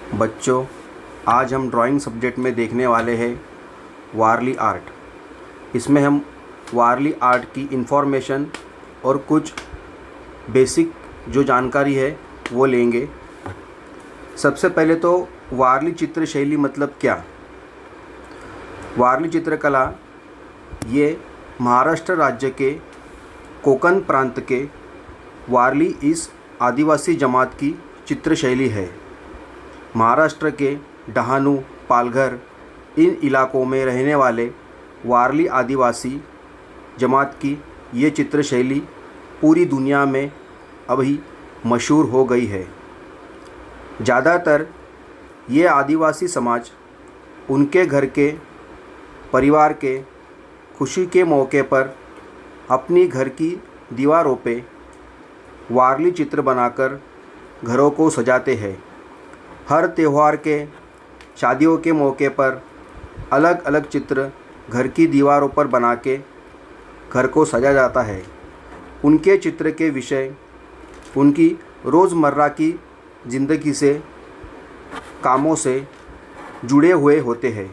बच्चों, आज हम ड्राइंग सब्जेक्ट में देखने वाले हैं वारली आर्ट। इसमें हम वारली आर्ट की इन्फॉर्मेशन और कुछ बेसिक जो जानकारी है वो लेंगे। सबसे पहले तो वारली चित्र शैली मतलब क्या। वारली चित्रकला ये महाराष्ट्र राज्य के कोकण प्रांत के वारली इस आदिवासी जमात की चित्र शैली है। महाराष्ट्र के डहाणू, पालघर इन इलाकों में रहने वाले वारली आदिवासी जमात की ये चित्र शैली पूरी दुनिया में अभी मशहूर हो गई है। ज़्यादातर ये आदिवासी समाज उनके घर के परिवार के खुशी के मौके पर अपनी घर की दीवारों पे वारली चित्र बनाकर घरों को सजाते हैं। हर त्यौहार के, शादियों के मौके पर अलग अलग चित्र घर की दीवारों पर बना के घर को सजा जाता है। उनके चित्र के विषय उनकी रोज़मर्रा की ज़िंदगी से, कामों से जुड़े हुए होते हैं,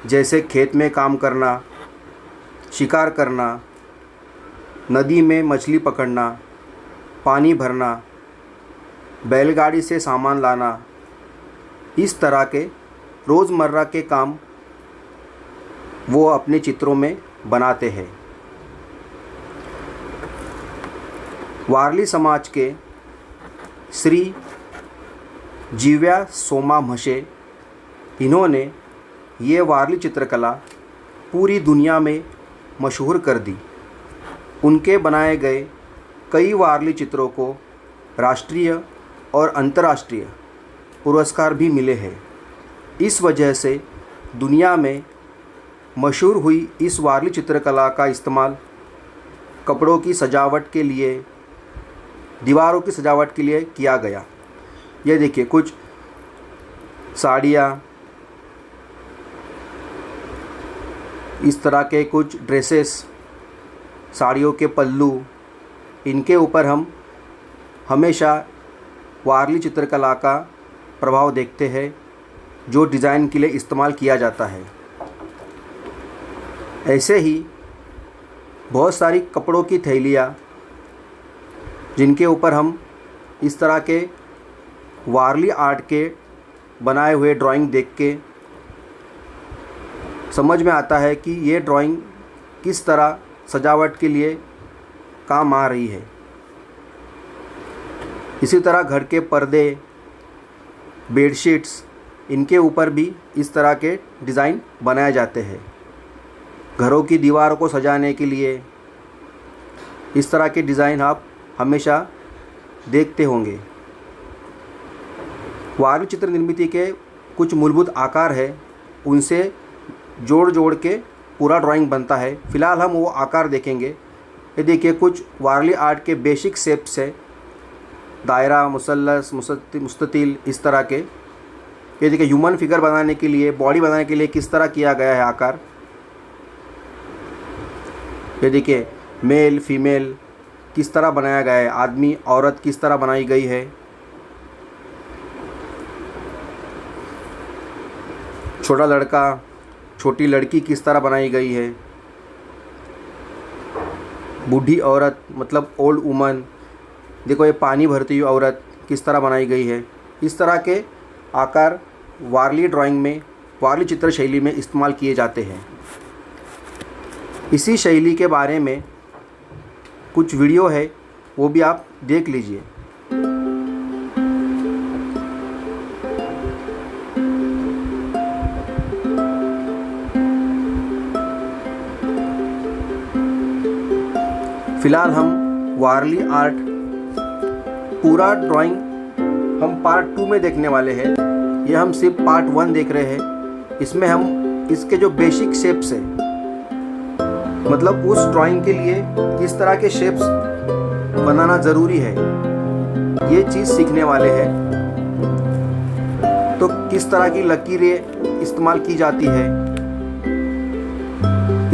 जैसे खेत में काम करना, शिकार करना, नदी में मछली पकड़ना, पानी भरना, बैलगाड़ी से सामान लाना। इस तरह के रोज़मर्रा के काम वो अपने चित्रों में बनाते हैं। वारली समाज के श्री जीव्या सोमा म्हशे, इन्होंने ये वारली चित्रकला पूरी दुनिया में मशहूर कर दी। उनके बनाए गए कई वारली चित्रों को राष्ट्रीय और अंतर्राष्ट्रीय पुरस्कार भी मिले हैं। इस वजह से दुनिया में मशहूर हुई इस वारली चित्रकला का इस्तेमाल कपड़ों की सजावट के लिए, दीवारों की सजावट के लिए किया गया। ये देखिए, कुछ साड़ियाँ, इस तरह के कुछ ड्रेसेस, साड़ियों के पल्लू, इनके ऊपर हम हमेशा वारली चित्रकला का प्रभाव देखते हैं, जो डिज़ाइन के लिए इस्तेमाल किया जाता है। ऐसे ही बहुत सारी कपड़ों की थैलियाँ, जिनके ऊपर हम इस तरह के वारली आर्ट के बनाए हुए ड्राइंग देख के समझ में आता है कि ये ड्राइंग किस तरह सजावट के लिए काम आ रही है। इसी तरह घर के पर्दे, बेडशीट्स, इनके ऊपर भी इस तरह के डिज़ाइन बनाए जाते हैं। घरों की दीवारों को सजाने के लिए इस तरह के डिज़ाइन आप हमेशा देखते होंगे। वारली चित्र निर्मिति के कुछ मूलभूत आकार है, उनसे जोड़ जोड़ के पूरा ड्राइंग बनता है। फ़िलहाल हम वो आकार देखेंगे। ये देखिए, कुछ वारली आर्ट के बेसिक शेप्स है, दायरा, मुसल्लस, मुस्ततिल, इस तरह के। ये देखिए, ह्यूमन फिगर बनाने के लिए, बॉडी बनाने के लिए किस तरह किया गया है आकार। ये देखिए, मेल फीमेल किस तरह बनाया गया है, आदमी औरत किस तरह बनाई गई है। छोटा लड़का, छोटी लड़की किस तरह बनाई गई है। बूढ़ी औरत मतलब ओल्ड वुमन, देखो ये पानी भरती हुई औरत किस तरह बनाई गई है। इस तरह के आकार वारली ड्राइंग में, वारली चित्र शैली में इस्तेमाल किए जाते हैं। इसी शैली के बारे में कुछ वीडियो है, वो भी आप देख लीजिए। फ़िलहाल हम वारली आर्ट पूरा ड्राइंग हम पार्ट 2 में देखने वाले हैं। ये हम सिर्फ पार्ट 1 देख रहे हैं। इसमें हम इसके जो बेसिक शेप्स है, मतलब उस ड्राइंग के लिए किस तरह के शेप्स बनाना ज़रूरी है, ये चीज़ सीखने वाले हैं। तो किस तरह की लकीरें इस्तेमाल की जाती है,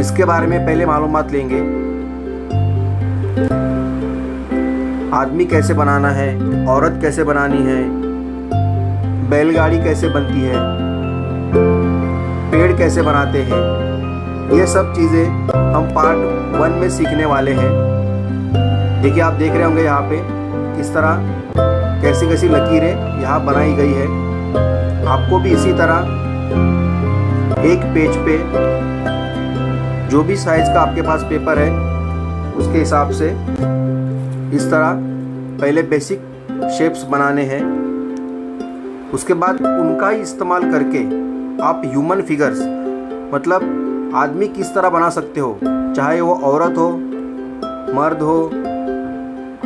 इसके बारे में पहले मालूमात लेंगे। आदमी कैसे बनाना है, औरत कैसे बनानी है, बैलगाड़ी कैसे बनती है, पेड़ कैसे बनाते हैं, ये सब चीज़ें हम पार्ट 1 में सीखने वाले हैं। देखिए आप देख रहे होंगे यहाँ पे किस तरह कैसी कैसी लकीरें यहाँ बनाई गई है। आपको भी इसी तरह एक पेज पे जो भी साइज़ का आपके पास पेपर है उसके हिसाब से इस तरह पहले बेसिक शेप्स बनाने हैं। उसके बाद उनका ही इस्तेमाल करके आप ह्यूमन फिगर्स मतलब आदमी किस तरह बना सकते हो, चाहे वो औरत हो, मर्द हो,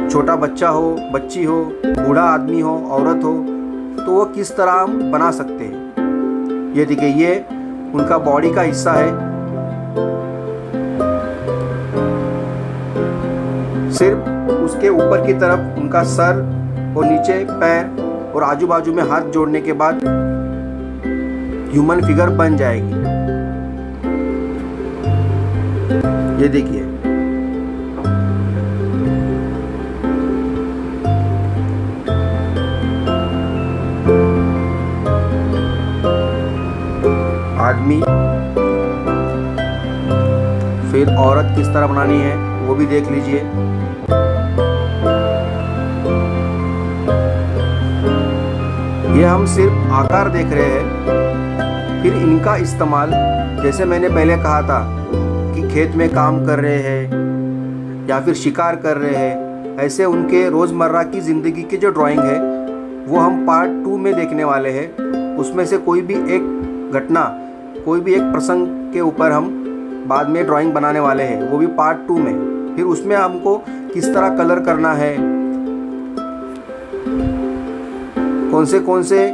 छोटा बच्चा हो, बच्ची हो, बूढ़ा आदमी हो, औरत हो, तो वो किस तरह हम बना सकते हैं। ये देखिए ये उनका बॉडी का हिस्सा है। सिर्फ उसके ऊपर की तरफ उनका सर और नीचे पैर और आजू बाजू में हाथ जोड़ने के बाद ह्यूमन फिगर बन जाएगी। ये देखिए आदमी, फिर औरत किस तरह बनानी है वो भी देख लीजिए। ये हम सिर्फ आकार देख रहे हैं, फिर इनका इस्तेमाल जैसे मैंने पहले कहा था कि खेत में काम कर रहे हैं या फिर शिकार कर रहे हैं, ऐसे उनके रोज़मर्रा की ज़िंदगी की जो ड्राइंग है वो हम पार्ट 2 में देखने वाले हैं। उसमें से कोई भी एक घटना, कोई भी एक प्रसंग के ऊपर हम बाद में ड्राइंग बनाने वाले हैं, वो भी पार्ट 2 में। फिर उसमें हमको किस तरह कलर करना है, कौन से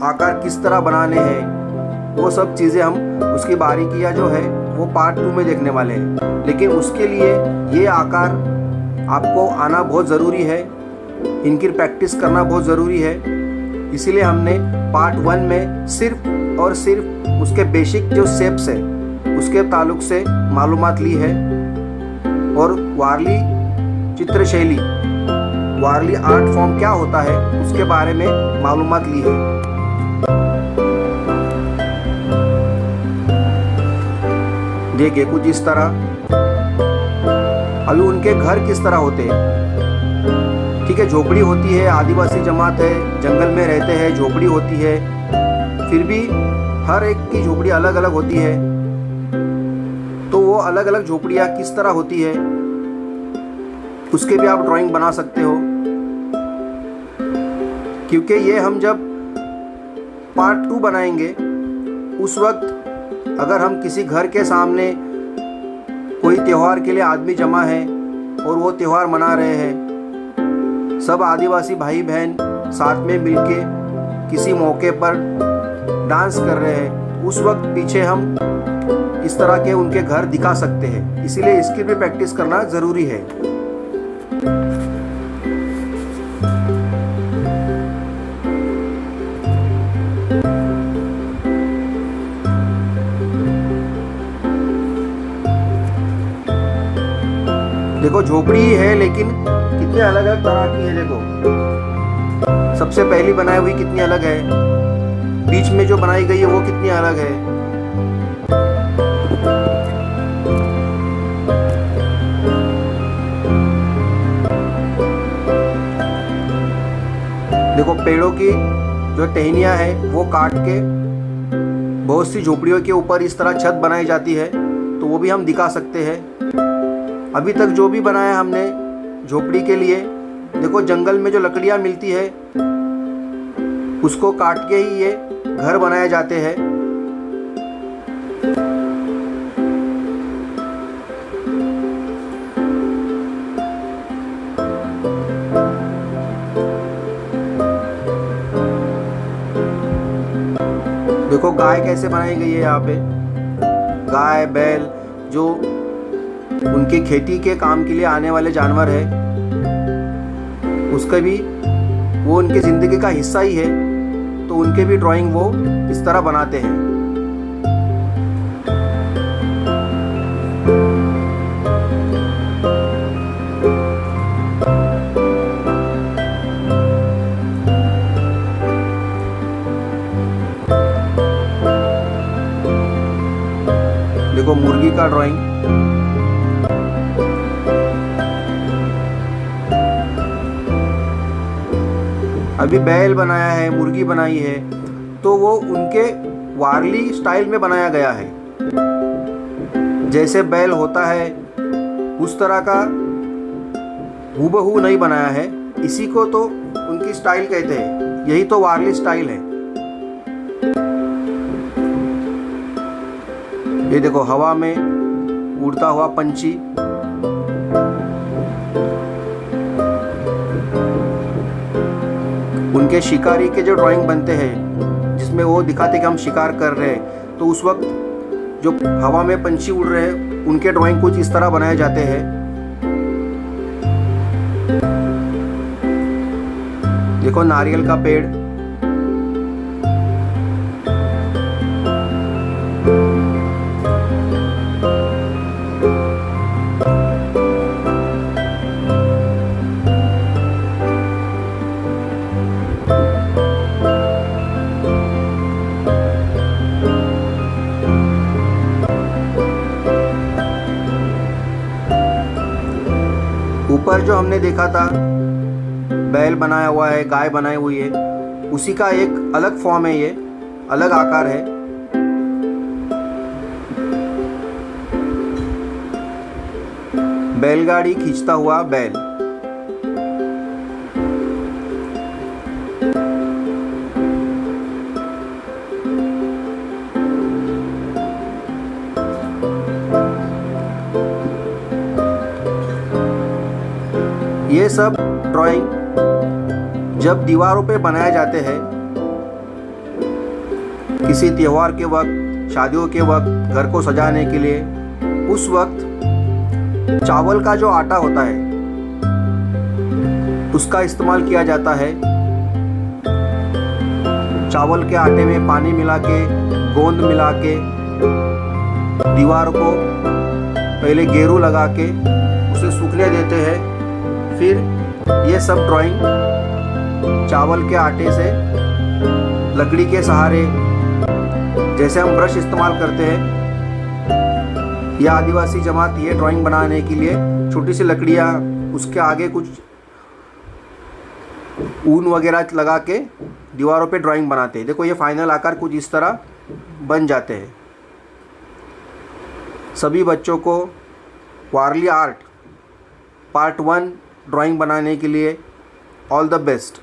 आकार किस तरह बनाने हैं, वो सब चीज़ें हम उसकी बारीकियाँ जो है वो पार्ट 2 में देखने वाले हैं। लेकिन उसके लिए ये आकार आपको आना बहुत ज़रूरी है, इनकी प्रैक्टिस करना बहुत ज़रूरी है। इसीलिए हमने पार्ट 1 में सिर्फ और सिर्फ उसके बेसिक जो शेप्स है उसके ताल्लुक से मालूमात ली है और वारली चित्रशैली, वारली आर्ट फॉर्म क्या होता है उसके बारे में मालूमात ली है। देखिए कुछ इस तरह। अभी उनके घर किस तरह होते हैं, ठीक है, झोपड़ी होती है, आदिवासी जमात है, जंगल में रहते हैं, झोपड़ी होती है, फिर भी हर एक की झोपड़ी अलग अलग होती है। तो वो अलग अलग झोपड़ियाँ किस तरह होती है उसके भी आप ड्राइंग बना सकते हो। क्योंकि ये हम जब पार्ट 2 बनाएंगे उस वक्त अगर हम किसी घर के सामने कोई त्यौहार के लिए आदमी जमा है और वो त्यौहार मना रहे हैं, सब आदिवासी भाई बहन साथ में मिलके किसी मौके पर डांस कर रहे हैं, उस वक्त पीछे हम इस तरह के उनके घर दिखा सकते हैं। इसीलिए इसकी भी प्रैक्टिस करना ज़रूरी है। देखो झोपड़ी ही है लेकिन कितने अलग अलग तरह की है। देखो सबसे पहली बनाई हुई कितनी अलग है, बीच में जो बनाई गई है वो कितनी अलग है। देखो पेड़ों की जो टहनियाँ है वो काट के बहुत सी झोपड़ियों के ऊपर इस तरह छत बनाई जाती है, तो वो भी हम दिखा सकते हैं। अभी तक जो भी बनाया हमने झोपड़ी के लिए, देखो जंगल में जो लकड़ियाँ मिलती है उसको काट के ही ये घर बनाए जाते हैं। देखो गाय कैसे बनाई गई है यहाँ पे। गाय बैल जो उनकी खेती के काम के लिए आने वाले जानवर है, उसका भी वो उनकी ज़िंदगी का हिस्सा ही है, तो उनके भी ड्राइंग वो इस तरह बनाते हैं। देखो मुर्गी का ड्राइंग, अभी बैल बनाया है, मुर्गी बनाई है, तो वो उनके वारली स्टाइल में बनाया गया है। जैसे बैल होता है उस तरह का हूबहू नहीं बनाया है, इसी को तो उनकी स्टाइल कहते हैं, यही तो वारली स्टाइल है। ये देखो हवा में उड़ता हुआ पंछी, उनके शिकारी के जो ड्राइंग बनते हैं जिसमें वो दिखाते कि हम शिकार कर रहे हैं, तो उस वक्त जो हवा में पंछी उड़ रहे हैं उनके ड्राइंग कुछ इस तरह बनाए जाते हैं। देखो नारियल का पेड़, ऊपर जो हमने देखा था बैल बनाया हुआ है, गाय बनाई हुई है, उसी का एक अलग फॉर्म है, ये अलग आकार है। बैलगाड़ी खींचता हुआ बैल, ये सब ड्राइंग जब दीवारों पे बनाए जाते हैं, किसी त्योहार के वक्त, शादियों के वक्त, घर को सजाने के लिए, उस वक्त चावल का जो आटा होता है उसका इस्तेमाल किया जाता है। चावल के आटे में पानी मिला के, गोंद मिला के, दीवार को पहले गेरू लगा के उसे सूखने देते हैं। फिर ये सब ड्राइंग चावल के आटे से लकड़ी के सहारे, जैसे हम ब्रश इस्तेमाल करते हैं, यह आदिवासी जमात ये ड्राइंग बनाने के लिए छोटी सी लकड़ियाँ, उसके आगे कुछ ऊन वगैरह लगा के दीवारों पे ड्राइंग बनाते हैं। देखो ये फाइनल आकार कुछ इस तरह बन जाते हैं। सभी बच्चों को वारली आर्ट पार्ट 1 ड्राइंग बनाने के लिए ऑल द बेस्ट।